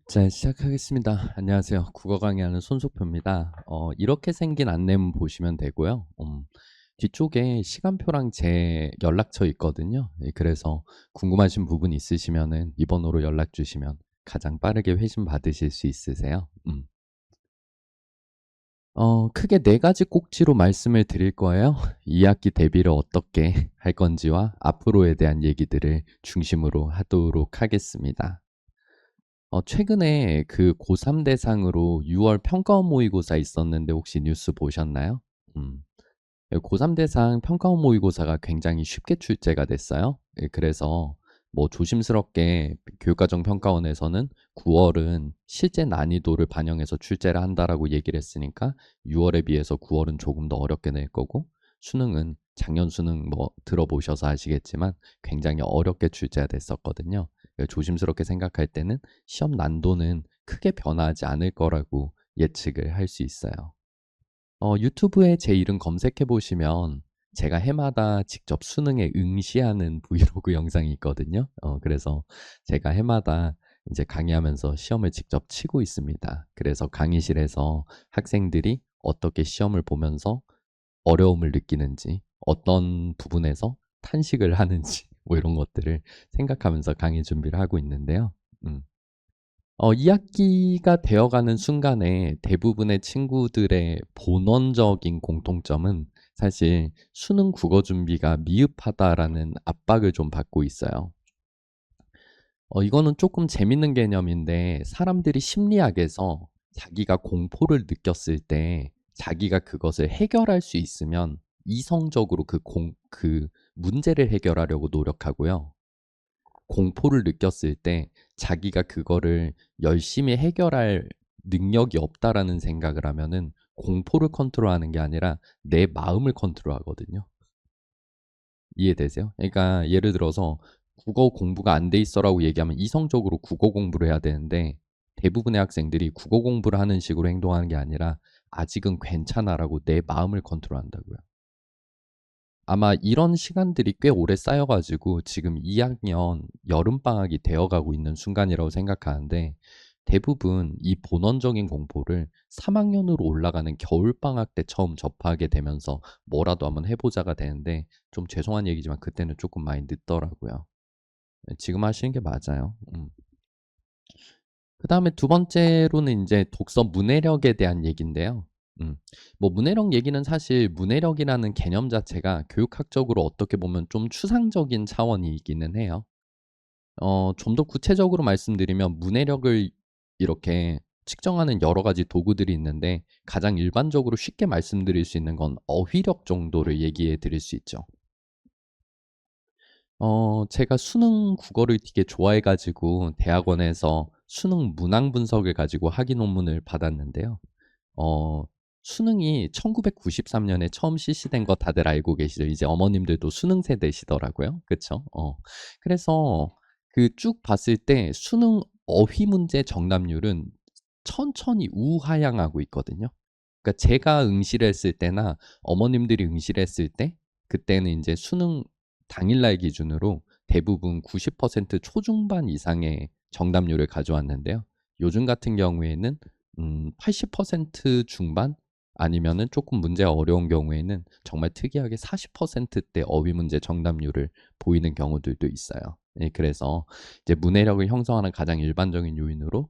자, 시작하겠습니다. 안녕하세요. 국어 강의하는 손석표입니다. 이렇게 생긴 안내문 보시면 되고요. 뒤쪽에 시간표랑 제 연락처 있거든요. 예, 그래서 궁금하신 부분 있으시면은 이 번호로 연락 주시면 가장 빠르게 회신 받으실 수 있으세요. 크게 네 가지 꼭지로 말씀을 드릴 거예요. 2학기 대비를 어떻게 할 건지와 앞으로에 대한 얘기들을 중심으로 하도록 하겠습니다. 최근에 그 고3 대상으로 6월 평가원 모의고사 있었는데 혹시 뉴스 보셨나요? 음. 고3 대상 평가원 모의고사가 굉장히 쉽게 출제가 됐어요. 예, 그래서 뭐 조심스럽게 교육과정 평가원에서는 9월은 실제 난이도를 반영해서 출제를 한다라고 얘기를 했으니까 6월에 비해서 9월은 조금 더 어렵게 낼 거고, 수능은 작년 수능 뭐 들어보셔서 아시겠지만 굉장히 어렵게 출제가 됐었거든요. 조심스럽게 생각할 때는 시험 난도는 크게 변화하지 않을 거라고 예측을 할 수 있어요. 유튜브에 제 이름 검색해 보시면 제가 해마다 직접 수능에 응시하는 브이로그 영상이 있거든요. 그래서 제가 해마다 이제 강의하면서 시험을 직접 치고 있습니다. 그래서 강의실에서 학생들이 어떻게 시험을 보면서 어려움을 느끼는지, 어떤 부분에서 탄식을 하는지, 뭐 이런 것들을 생각하면서 강의 준비를 하고 있는데요. 음. 2학기가 되어가는 순간에 대부분의 친구들의 본원적인 공통점은 사실 수능 국어 준비가 미흡하다라는 압박을 좀 받고 있어요. 이거는 조금 재밌는 개념인데, 사람들이 심리학에서 자기가 공포를 느꼈을 때 자기가 그것을 해결할 수 있으면 이성적으로 그 문제를 해결하려고 노력하고요. 공포를 느꼈을 때 자기가 그거를 열심히 해결할 능력이 없다라는 생각을 하면은 공포를 컨트롤하는 게 아니라 내 마음을 컨트롤하거든요. 이해되세요? 그러니까 예를 들어서 국어 공부가 안 돼 있어라고 얘기하면 이성적으로 국어 공부를 해야 되는데, 대부분의 학생들이 국어 공부를 하는 식으로 행동하는 게 아니라 아직은 괜찮아라고 내 마음을 컨트롤한다고요. 아마 이런 시간들이 꽤 오래 쌓여가지고 지금 2학년 여름방학이 되어가고 있는 순간이라고 생각하는데, 대부분 이 본원적인 공포를 3학년으로 올라가는 겨울방학 때 처음 접하게 되면서 뭐라도 한번 해보자가 되는데, 좀 죄송한 얘기지만 그때는 조금 많이 늦더라고요. 지금 하시는 게 맞아요. 그 다음에 두 번째로는 이제 독서 문해력에 대한 얘기인데요. 음, 뭐 문해력 얘기는 사실 문해력이라는 개념 자체가 교육학적으로 어떻게 보면 좀 추상적인 차원이기는 해요. 좀 더 구체적으로 말씀드리면 문해력을 이렇게 측정하는 여러 가지 도구들이 있는데, 가장 일반적으로 쉽게 말씀드릴 수 있는 건 어휘력 정도를 얘기해 드릴 수 있죠. 제가 수능 국어를 되게 좋아해 가지고 대학원에서 수능 문항 분석을 가지고 학위 논문을 받았는데요. 어, 수능이 1993년에 처음 실시된 거 다들 알고 계시죠? 이제 어머님들도 수능 세대시더라고요. 그쵸? 그래서 그 쭉 봤을 때 수능 어휘 문제 정답률은 천천히 우하향하고 있거든요. 그러니까 제가 응시를 했을 때나 어머님들이 응시를 했을 때, 그때는 이제 수능 당일날 기준으로 대부분 90% 초중반 이상의 정답률을 가져왔는데요. 요즘 같은 경우에는 80% 중반, 아니면은 조금 문제가 어려운 경우에는 정말 특이하게 40%대 어휘 문제 정답률을 보이는 경우들도 있어요. 예, 그래서 이제 문해력을 형성하는 가장 일반적인 요인으로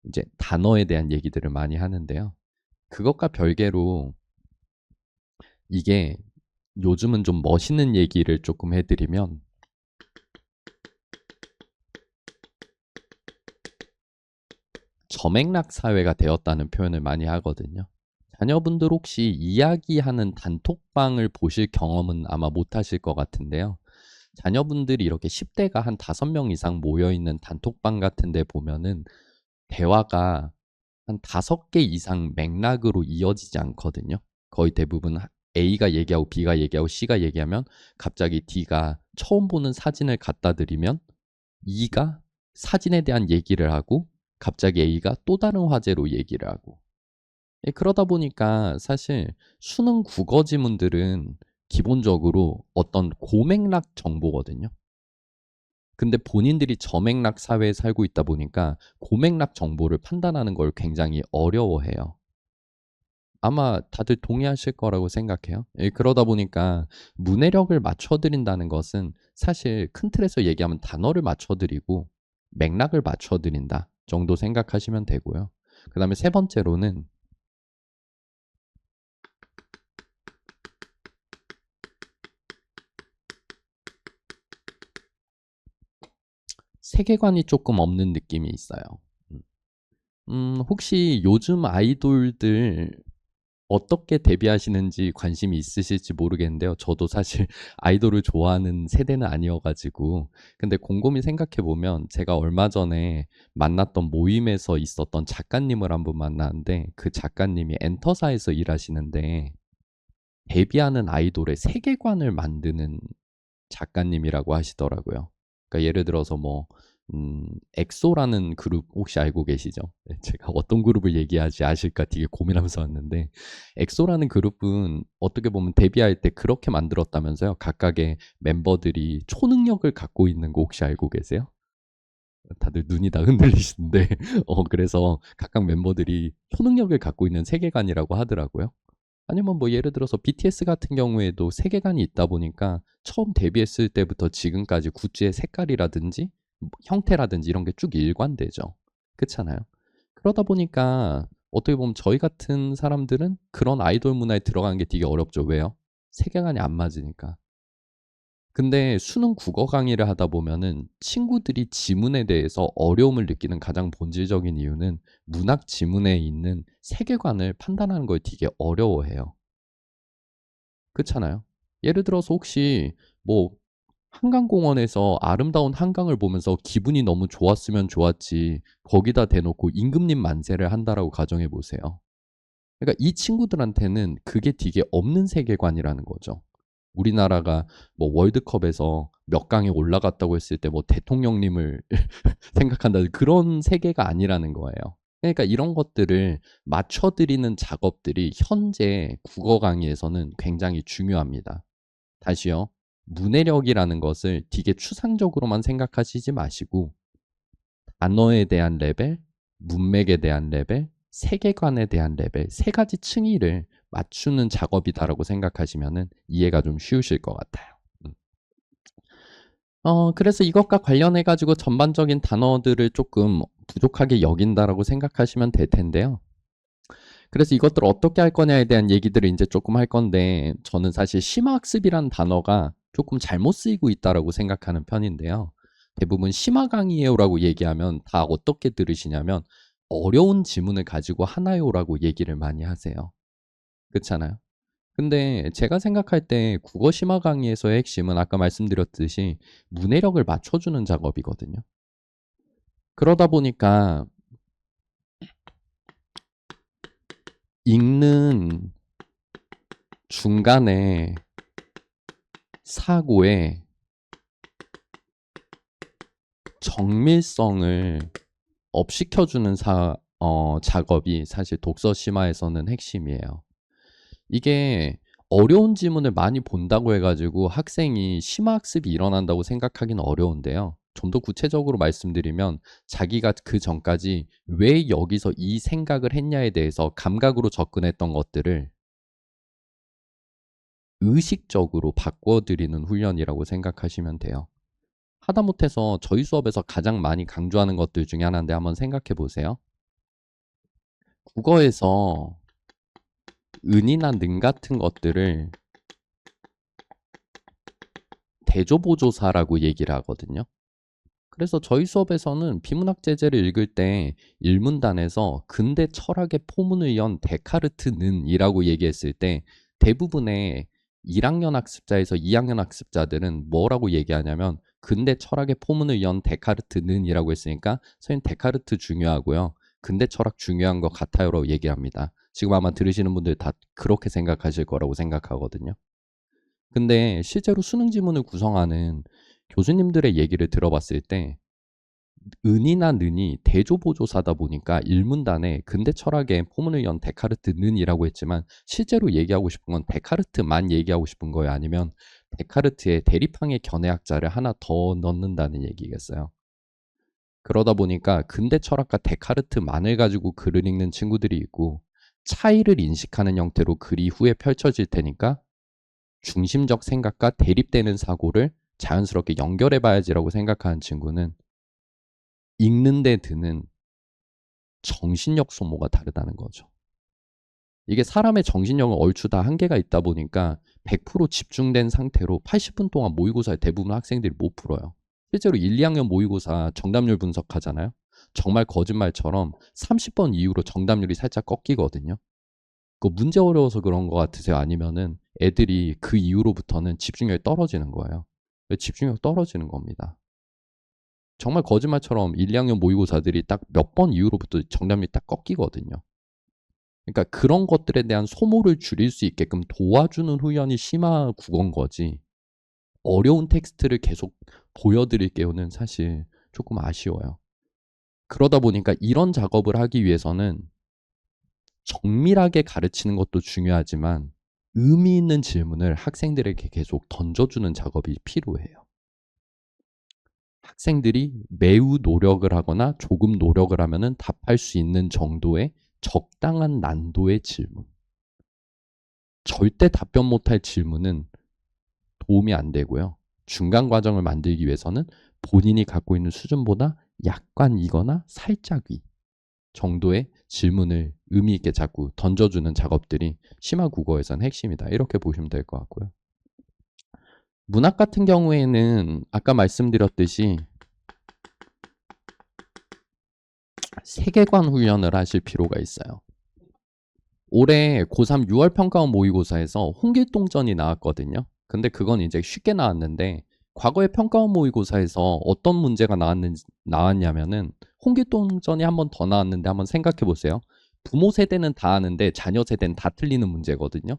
이제 단어에 대한 얘기들을 많이 하는데요. 그것과 별개로 이게 요즘은 좀 멋있는 얘기를 조금 해드리면, 점액락 사회가 되었다는 표현을 많이 하거든요. 자녀분들 혹시 이야기하는 단톡방을 보실 경험은 아마 못 하실 것 같은데요. 자녀분들이 이렇게 10대가 한 5명 이상 모여있는 단톡방 같은 데 보면은 대화가 한 5개 이상 맥락으로 이어지지 않거든요. 거의 대부분 A가 얘기하고 B가 얘기하고 C가 얘기하면 갑자기 D가 처음 보는 사진을 갖다 드리면 E가 사진에 대한 얘기를 하고, 갑자기 A가 또 다른 화제로 얘기를 하고. 예, 그러다 보니까 사실 수능 국어 지문들은 기본적으로 어떤 고맥락 정보거든요. 근데 본인들이 저맥락 사회에 살고 있다 보니까 고맥락 정보를 판단하는 걸 굉장히 어려워해요. 아마 다들 동의하실 거라고 생각해요. 예, 그러다 보니까 문해력을 맞춰드린다는 것은 사실 큰 틀에서 얘기하면 단어를 맞춰드리고 맥락을 맞춰드린다 정도 생각하시면 되고요. 그 다음에 세 번째로는 세계관이 조금 없는 느낌이 있어요. 혹시 요즘 아이돌들 어떻게 데뷔하시는지 관심이 있으실지 모르겠는데요. 저도 사실 아이돌을 좋아하는 세대는 아니어가지고. 근데 곰곰이 생각해보면 제가 얼마 전에 만났던 모임에서 있었던 작가님을 한번 만났는데 그 작가님이 엔터사에서 일하시는데 데뷔하는 아이돌의 세계관을 만드는 작가님이라고 하시더라고요. 그러니까 예를 들어서 뭐 엑소라는 그룹 혹시 알고 계시죠? 네, 제가 어떤 그룹을 얘기하지 아실까 되게 고민하면서 왔는데 엑소라는 그룹은 어떻게 보면 데뷔할 때 그렇게 만들었다면서요. 각각의 멤버들이 초능력을 갖고 있는 거 혹시 알고 계세요? 다들 눈이 다 흔들리시는데 그래서 각각 멤버들이 초능력을 갖고 있는 세계관이라고 하더라고요. 아니면 뭐 예를 들어서 BTS 같은 경우에도 세계관이 있다 보니까 처음 데뷔했을 때부터 지금까지 굿즈의 색깔이라든지 뭐 형태라든지 이런 게 쭉 일관되죠. 그렇잖아요. 그러다 보니까 어떻게 보면 저희 같은 사람들은 그런 아이돌 문화에 들어가는 게 되게 어렵죠. 왜요? 세계관이 안 맞으니까. 근데 수능 국어 강의를 하다 보면은 친구들이 지문에 대해서 어려움을 느끼는 가장 본질적인 이유는 문학 지문에 있는 세계관을 판단하는 걸 되게 어려워해요. 그렇잖아요. 예를 들어서 혹시 뭐 한강공원에서 아름다운 한강을 보면서 기분이 너무 좋았으면 좋았지 거기다 대놓고 임금님 만세를 한다라고 가정해 보세요. 그러니까 이 친구들한테는 그게 되게 없는 세계관이라는 거죠. 우리나라가 뭐 월드컵에서 몇 강에 올라갔다고 했을 때 뭐 대통령님을 생각한다 그런 세계가 아니라는 거예요. 그러니까 이런 것들을 맞춰드리는 작업들이 현재 국어 강의에서는 굉장히 중요합니다. 다시요. 문해력이라는 것을 되게 추상적으로만 생각하시지 마시고 단어에 대한 레벨, 문맥에 대한 레벨, 세계관에 대한 레벨 세 가지 층위를 맞추는 작업이다라고 생각하시면 이해가 좀 쉬우실 것 같아요. 그래서 이것과 관련해 가지고 전반적인 단어들을 조금 부족하게 여긴다라고 생각하시면 될 텐데요. 그래서 이것들을 어떻게 할 거냐에 대한 얘기들을 이제 조금 할 건데 저는 사실 심화학습이란 단어가 조금 잘못 쓰이고 있다라고 생각하는 편인데요. 대부분 심화 강의예요라고 얘기하면 다 어떻게 들으시냐면 어려운 지문을 가지고 하나요라고 얘기를 많이 하세요. 그렇잖아요. 근데 제가 생각할 때 국어 심화 강의에서의 핵심은 아까 말씀드렸듯이 문해력을 맞춰주는 작업이거든요. 그러다 보니까 읽는 중간에 사고의 정밀성을 업시켜주는 작업이 사실 독서 심화에서는 핵심이에요. 이게 어려운 지문을 많이 본다고 해가지고 학생이 심화학습이 일어난다고 생각하기는 어려운데요. 좀 더 구체적으로 말씀드리면 자기가 그 전까지 왜 여기서 이 생각을 했냐에 대해서 감각으로 접근했던 것들을 의식적으로 바꿔드리는 훈련이라고 생각하시면 돼요. 하다못해서 저희 수업에서 가장 많이 강조하는 것들 중에 하나인데 한번 생각해 보세요. 국어에서 은이나 는 같은 것들을 대조보조사라고 얘기를 하거든요. 그래서 저희 수업에서는 비문학 제재를 읽을 때 일문단에서 근대 철학의 포문을 연 데카르트는이라고 얘기했을 때 대부분의 1학년 학습자에서 2학년 학습자들은 뭐라고 얘기하냐면 근대 철학의 포문을 연 데카르트는이라고 했으니까 선생님 데카르트 중요하고요. 근대 철학 중요한 것 같아요라고 얘기합니다. 지금 아마 들으시는 분들 다 그렇게 생각하실 거라고 생각하거든요. 근데 실제로 수능 지문을 구성하는 교수님들의 얘기를 들어봤을 때 은이나 는이 대조보조사다 보니까 일문단에 근대 철학의 포문을 연 데카르트 는이라고 했지만 실제로 얘기하고 싶은 건 데카르트만 얘기하고 싶은 거예요? 아니면 데카르트의 대립항의 견해학자를 하나 더 넣는다는 얘기겠어요. 그러다 보니까 근대 철학가 데카르트만을 가지고 글을 읽는 친구들이 있고 차이를 인식하는 형태로 글이 후에 펼쳐질 테니까 중심적 생각과 대립되는 사고를 자연스럽게 연결해 봐야지라고 생각하는 친구는 읽는 데 드는 정신력 소모가 다르다는 거죠. 이게 사람의 정신력은 얼추 다 한계가 있다 보니까 100% 집중된 상태로 80분 동안 모의고사에 대부분 학생들이 못 풀어요. 실제로 1, 2학년 모의고사 정답률 분석하잖아요. 정말 거짓말처럼 30번 이후로 정답률이 살짝 꺾이거든요. 그 문제 어려워서 그런 것 같으세요? 아니면은 애들이 그 이후로부터는 집중력이 떨어지는 거예요. 집중력 떨어지는 겁니다. 정말 거짓말처럼 1, 2학년 모의고사들이 딱 몇 번 이후로부터 정답률이 딱 꺾이거든요. 그러니까 그런 것들에 대한 소모를 줄일 수 있게끔 도와주는 훈련이 심화 국어인 거지. 어려운 텍스트를 계속 보여드릴게요는 사실 조금 아쉬워요. 그러다 보니까 이런 작업을 하기 위해서는 정밀하게 가르치는 것도 중요하지만 의미 있는 질문을 학생들에게 계속 던져주는 작업이 필요해요. 학생들이 매우 노력을 하거나 조금 노력을 하면은 답할 수 있는 정도의 적당한 난도의 질문. 절대 답변 못할 질문은 도움이 안 되고요. 중간 과정을 만들기 위해서는 본인이 갖고 있는 수준보다 약간이거나 살짝 위 정도의 질문을 의미 있게 자꾸 던져주는 작업들이 심화 국어에서는 핵심이다. 이렇게 보시면 될 것 같고요. 문학 같은 경우에는 아까 말씀드렸듯이 세계관 훈련을 하실 필요가 있어요. 올해 고3 6월 평가원 모의고사에서 홍길동전이 나왔거든요. 근데 그건 이제 쉽게 나왔는데 과거의 평가원 모의고사에서 어떤 문제가 나왔냐면은 홍길동전이 한 번 더 나왔는데 한번 생각해 보세요. 부모 세대는 다 아는데 자녀 세대는 다 틀리는 문제거든요.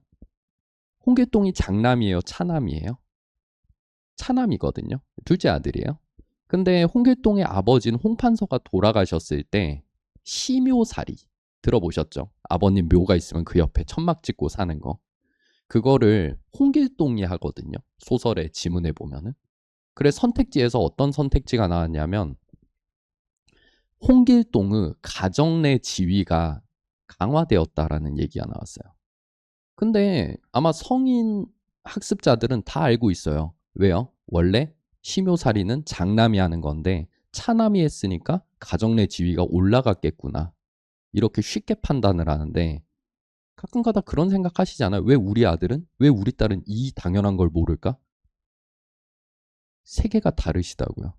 홍길동이 장남이에요? 차남이에요? 차남이거든요. 둘째 아들이에요. 근데 홍길동의 아버지는 홍판서가 돌아가셨을 때 시묘살이 들어보셨죠? 아버님 묘가 있으면 그 옆에 천막 짓고 사는 거. 그거를 홍길동이 하거든요. 소설의 지문에 보면은. 그래서 선택지에서 어떤 선택지가 나왔냐면 홍길동의 가정 내 지위가 강화되었다라는 얘기가 나왔어요. 근데 아마 성인 학습자들은 다 알고 있어요. 왜요? 원래 심효살이는 장남이 하는 건데 차남이 했으니까 가정 내 지위가 올라갔겠구나. 이렇게 쉽게 판단을 하는데 가끔가다 그런 생각 하시지 않아요? 왜 우리 아들은? 왜 우리 딸은 이 당연한 걸 모를까? 세계가 다르시다고요.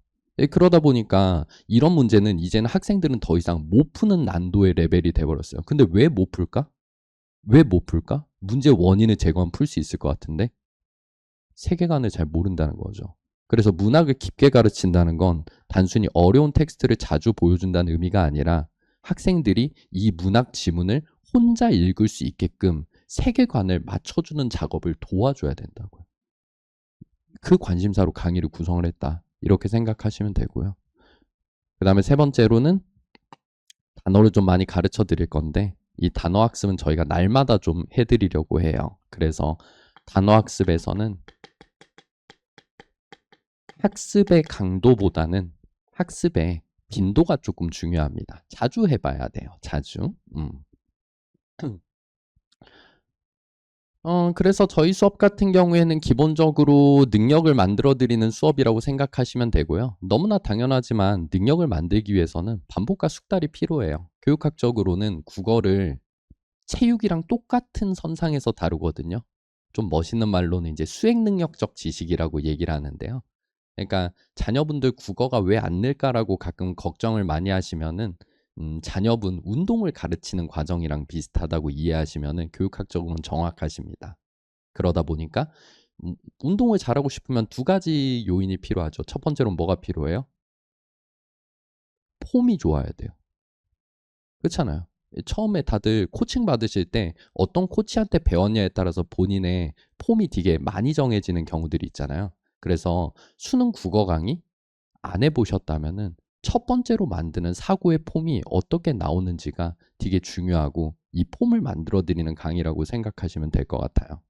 그러다 보니까 이런 문제는 이제는 학생들은 더 이상 못 푸는 난도의 레벨이 돼버렸어요. 근데 왜 못 풀까? 왜 못 풀까? 문제 원인을 제거하면 풀 수 있을 것 같은데 세계관을 잘 모른다는 거죠. 그래서 문학을 깊게 가르친다는 건 단순히 어려운 텍스트를 자주 보여준다는 의미가 아니라 학생들이 이 문학 지문을 혼자 읽을 수 있게끔 세계관을 맞춰주는 작업을 도와줘야 된다고요. 그 관심사로 강의를 구성을 했다. 이렇게 생각하시면 되고요. 그 다음에 세 번째로는 단어를 좀 많이 가르쳐 드릴 건데 이 단어 학습은 저희가 날마다 좀 해드리려고 해요. 그래서 단어 학습에서는 학습의 강도보다는 학습의 빈도가 조금 중요합니다. 자주 해봐야 돼요. 자주. 그래서 저희 수업 같은 경우에는 기본적으로 능력을 만들어 드리는 수업이라고 생각하시면 되고요. 너무나 당연하지만 능력을 만들기 위해서는 반복과 숙달이 필요해요. 교육학적으로는 국어를 체육이랑 똑같은 선상에서 다루거든요. 좀 멋있는 말로는 이제 수행 능력적 지식이라고 얘기를 하는데요. 그러니까 자녀분들 국어가 왜 안 늘까라고 가끔 걱정을 많이 하시면은 자녀분 운동을 가르치는 과정이랑 비슷하다고 이해하시면은 교육학적으로는 정확하십니다. 그러다 보니까 운동을 잘하고 싶으면 두 가지 요인이 필요하죠. 첫 번째로는 뭐가 필요해요? 폼이 좋아야 돼요. 그렇잖아요. 처음에 다들 코칭 받으실 때 어떤 코치한테 배웠냐에 따라서 본인의 폼이 되게 많이 정해지는 경우들이 있잖아요. 그래서 수능 국어 강의 안 해보셨다면은 첫 번째로 만드는 사고의 폼이 어떻게 나오는지가 되게 중요하고 이 폼을 만들어 드리는 강의라고 생각하시면 될 것 같아요.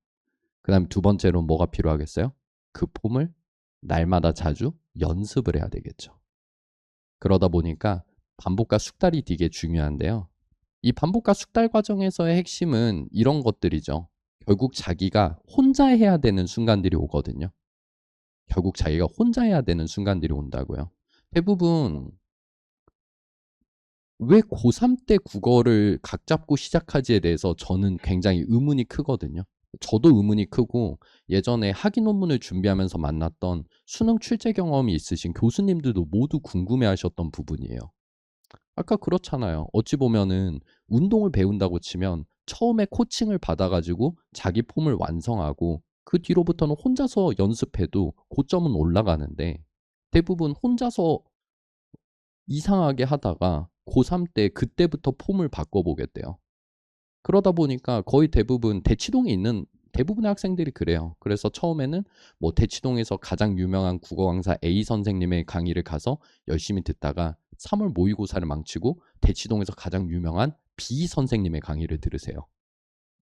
그 다음에 두 번째로 뭐가 필요하겠어요? 그 폼을 날마다 자주 연습을 해야 되겠죠. 그러다 보니까 반복과 숙달이 되게 중요한데요. 이 반복과 숙달 과정에서의 핵심은 이런 것들이죠. 결국 자기가 혼자 해야 되는 순간들이 오거든요. 결국 자기가 혼자 해야 되는 순간들이 온다고요. 대부분 왜 고3 때 국어를 각 잡고 시작하지에 대해서 저는 굉장히 의문이 크거든요. 저도 의문이 크고 예전에 학위 논문을 준비하면서 만났던 수능 출제 경험이 있으신 교수님들도 모두 궁금해하셨던 부분이에요. 아까 그렇잖아요. 어찌 보면은 운동을 배운다고 치면 처음에 코칭을 받아가지고 자기 폼을 완성하고 그 뒤로부터는 혼자서 연습해도 고점은 올라가는데 대부분 혼자서 이상하게 하다가 고3 때 그때부터 폼을 바꿔보겠대요. 그러다 보니까 거의 대부분 대치동에 있는 대부분의 학생들이 그래요. 그래서 처음에는 뭐 대치동에서 가장 유명한 국어 강사 A 선생님의 강의를 가서 열심히 듣다가 3월 모의고사를 망치고 대치동에서 가장 유명한 B 선생님의 강의를 들으세요.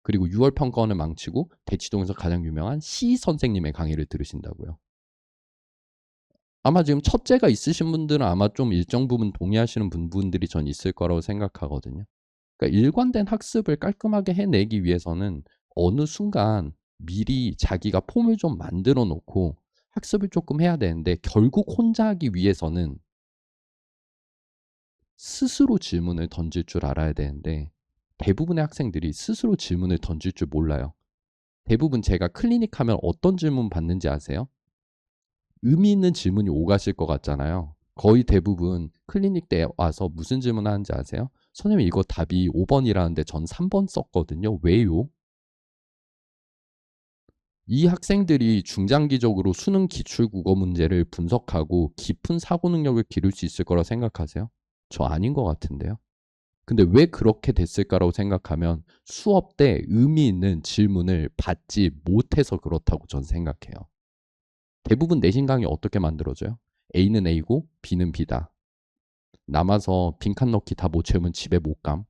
그리고 6월 평가원을 망치고 대치동에서 가장 유명한 C 선생님의 강의를 들으신다고요. 아마 지금 첫째가 있으신 분들은 아마 좀 일정 부분 동의하시는 부분들이 전 있을 거라고 생각하거든요. 그러니까 일관된 학습을 깔끔하게 해내기 위해서는 어느 순간 미리 자기가 폼을 좀 만들어 놓고 학습을 조금 해야 되는데 결국 혼자 하기 위해서는 스스로 질문을 던질 줄 알아야 되는데 대부분의 학생들이 스스로 질문을 던질 줄 몰라요. 대부분 제가 클리닉 하면 어떤 질문 받는지 아세요? 의미 있는 질문이 오가실 것 같잖아요. 거의 대부분 클리닉 때 와서 무슨 질문 하는지 아세요? 선생님 이거 답이 5번이라는데 전 3번 썼거든요. 왜요? 이 학생들이 중장기적으로 수능 기출국어 문제를 분석하고 깊은 사고 능력을 기를 수 있을 거라 생각하세요? 저 아닌 것 같은데요. 근데 왜 그렇게 됐을까라고 생각하면 수업 때 의미 있는 질문을 받지 못해서 그렇다고 전 생각해요. 대부분 내신 강의 어떻게 만들어져요? A는 A고 B는 B다. 남아서 빈칸 넣기 다 못 채우면 집에 못 감.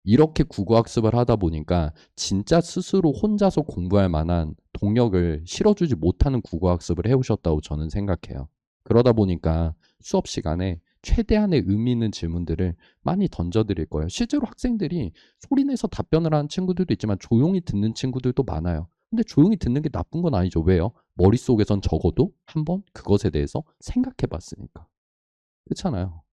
이렇게 국어학습을 하다 보니까 진짜 스스로 혼자서 공부할 만한 동력을 실어주지 못하는 국어학습을 해오셨다고 저는 생각해요. 그러다 보니까 수업 시간에 최대한의 의미 있는 질문들을 많이 던져드릴 거예요. 실제로 학생들이 소리내서 답변을 하는 친구들도 있지만 조용히 듣는 친구들도 많아요. 근데 조용히 듣는 게 나쁜 건 아니죠. 왜요? 머릿속에선 적어도 한번 그것에 대해서 생각해 봤으니까. 그렇잖아요.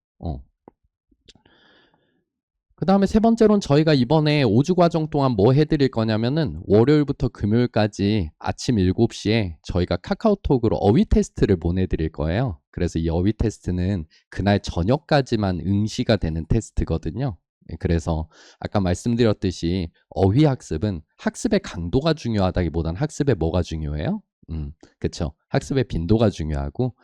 그 다음에 세 번째로는 저희가 이번에 5주 과정 동안 뭐 해드릴 거냐면은 월요일부터 금요일까지 아침 7시에 저희가 카카오톡으로 어휘 테스트를 보내드릴 거예요. 그래서 이 어휘 테스트는 그날 저녁까지만 응시가 되는 테스트거든요. 그래서 아까 말씀드렸듯이 어휘 학습은 학습의 강도가 중요하다기보단 학습의 뭐가 중요해요? 그쵸. 학습의 빈도가 중요하고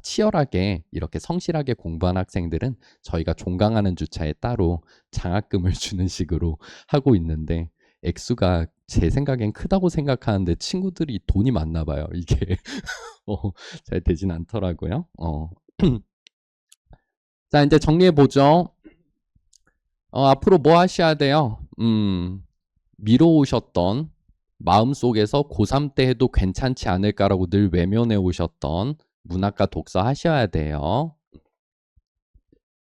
치열하게 이렇게 성실하게 공부한 학생들은 저희가 종강하는 주차에 따로 장학금을 주는 식으로 하고 있는데 액수가 제 생각엔 크다고 생각하는데 친구들이 돈이 많나 봐요. 이게 잘 되진 않더라고요. 자, 이제 정리해 보죠. 앞으로 뭐 하셔야 돼요? 미뤄오셨던 마음속에서 고3 때 해도 괜찮지 않을까라고 늘 외면해 오셨던 문학과 독서 하셔야 돼요.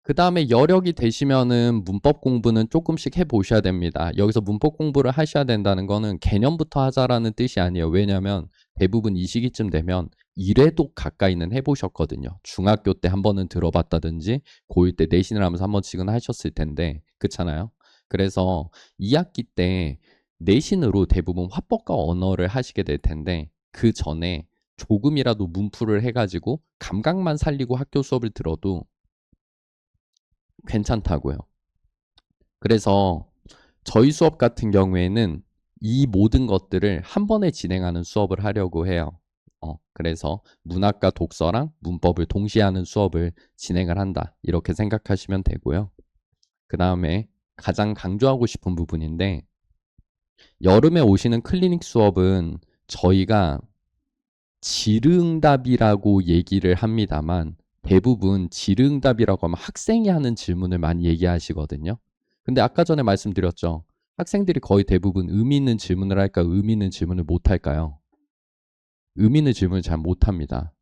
그 다음에 여력이 되시면은 문법 공부는 조금씩 해보셔야 됩니다. 여기서 문법 공부를 하셔야 된다는 거는 개념부터 하자라는 뜻이 아니에요. 왜냐하면 대부분 이 시기쯤 되면 이래도 가까이는 해보셨거든요. 중학교 때 한 번은 들어봤다든지 고1 때 내신을 하면서 한 번씩은 하셨을 텐데 그렇잖아요. 그래서 2학기 때 내신으로 대부분 화법과 언어를 하시게 될 텐데 그 전에 조금이라도 문풀을 해가지고 감각만 살리고 학교 수업을 들어도 괜찮다고요. 그래서 저희 수업 같은 경우에는 이 모든 것들을 한 번에 진행하는 수업을 하려고 해요. 그래서 문학과 독서랑 문법을 동시에 하는 수업을 진행을 한다. 이렇게 생각하시면 되고요. 그 다음에 가장 강조하고 싶은 부분인데 여름에 오시는 클리닉 수업은 저희가 질응답이라고 얘기를 합니다만 대부분 질응답이라고 하면 학생이 하는 질문을 많이 얘기하시거든요. 근데 아까 전에 말씀드렸죠. 학생들이 거의 대부분 의미 있는 질문을 할까, 의미 있는 질문을 못 할까요? 의미 있는 질문을 잘 못합니다.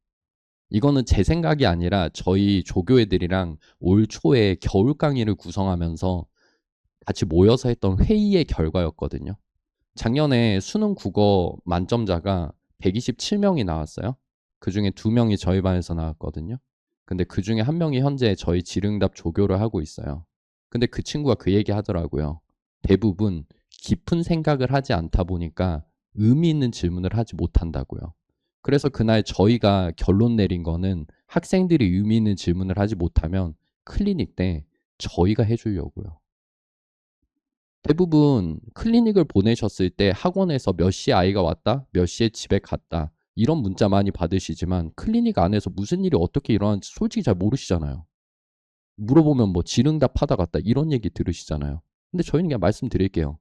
이거는 제 생각이 아니라 저희 조교 애들이랑 올 초에 겨울 강의를 구성하면서 같이 모여서 했던 회의의 결과였거든요. 작년에 수능 국어 만점자가 127명이 나왔어요. 그중에 2명이 저희 반에서 나왔거든요. 근데 그중에 1명이 현재 저희 지능답 조교를 하고 있어요. 근데 그 친구가 그 얘기 하더라고요. 대부분 깊은 생각을 하지 않다 보니까 의미 있는 질문을 하지 못한다고요. 그래서 그날 저희가 결론 내린 거는 학생들이 의미 있는 질문을 하지 못하면 클리닉 때 저희가 해주려고요. 대부분 클리닉을 보내셨을 때 학원에서 몇 시에 아이가 왔다, 몇 시에 집에 갔다, 이런 문자 많이 받으시지만 클리닉 안에서 무슨 일이 어떻게 일어나는지 솔직히 잘 모르시잖아요. 물어보면 뭐 지능답 하다 갔다 이런 얘기 들으시잖아요. 근데 저희는 그냥 말씀드릴게요.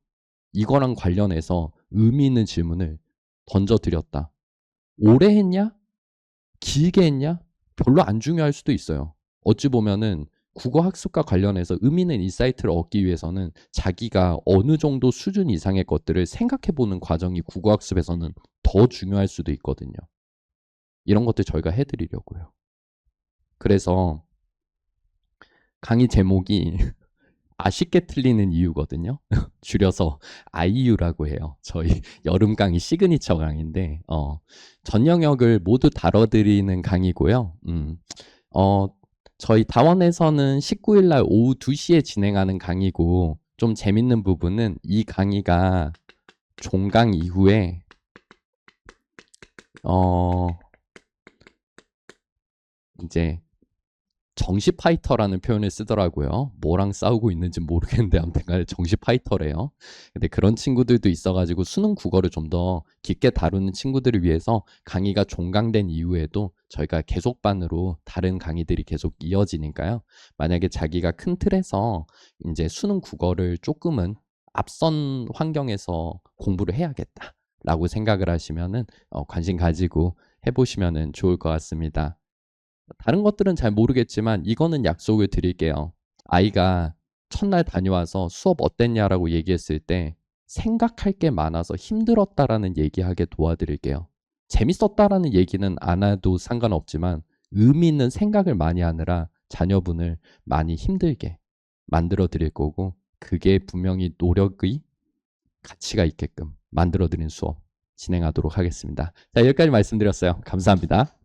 이거랑 관련해서 의미 있는 질문을 던져드렸다. 오래 했냐? 길게 했냐? 별로 안 중요할 수도 있어요. 어찌 보면은 국어 학습과 관련해서 의미 있는 인사이트를 얻기 위해서는 자기가 어느 정도 수준 이상의 것들을 생각해 보는 과정이 국어 학습에서는 더 중요할 수도 있거든요. 이런 것들 저희가 해드리려고요. 그래서 강의 제목이 아쉽게 틀리는 이유거든요. 줄여서 IU라고 해요. 저희 여름 강의 시그니처 강의인데 전 영역을 모두 다뤄드리는 강의고요. 저희 다원에서는 19일 날 오후 2시에 진행하는 강의고 좀 재밌는 부분은 이 강의가 종강 이후에 이제 정시 파이터라는 표현을 쓰더라고요. 뭐랑 싸우고 있는지 모르겠는데 아무튼 간에 정시 파이터래요. 근데 그런 친구들도 있어가지고 수능 국어를 좀 더 깊게 다루는 친구들을 위해서 강의가 종강된 이후에도 저희가 계속반으로 다른 강의들이 계속 이어지니까요. 만약에 자기가 큰 틀에서 이제 수능 국어를 조금은 앞선 환경에서 공부를 해야겠다라고 생각을 하시면은 관심 가지고 해보시면은 좋을 것 같습니다. 다른 것들은 잘 모르겠지만 이거는 약속을 드릴게요. 아이가 첫날 다녀와서 수업 어땠냐라고 얘기했을 때 생각할 게 많아서 힘들었다라는 얘기하게 도와드릴게요. 재밌었다라는 얘기는 안 해도 상관없지만 의미 있는 생각을 많이 하느라 자녀분을 많이 힘들게 만들어 드릴 거고 그게 분명히 노력의 가치가 있게끔 만들어 드린 수업 진행하도록 하겠습니다. 자, 여기까지 말씀드렸어요. 감사합니다.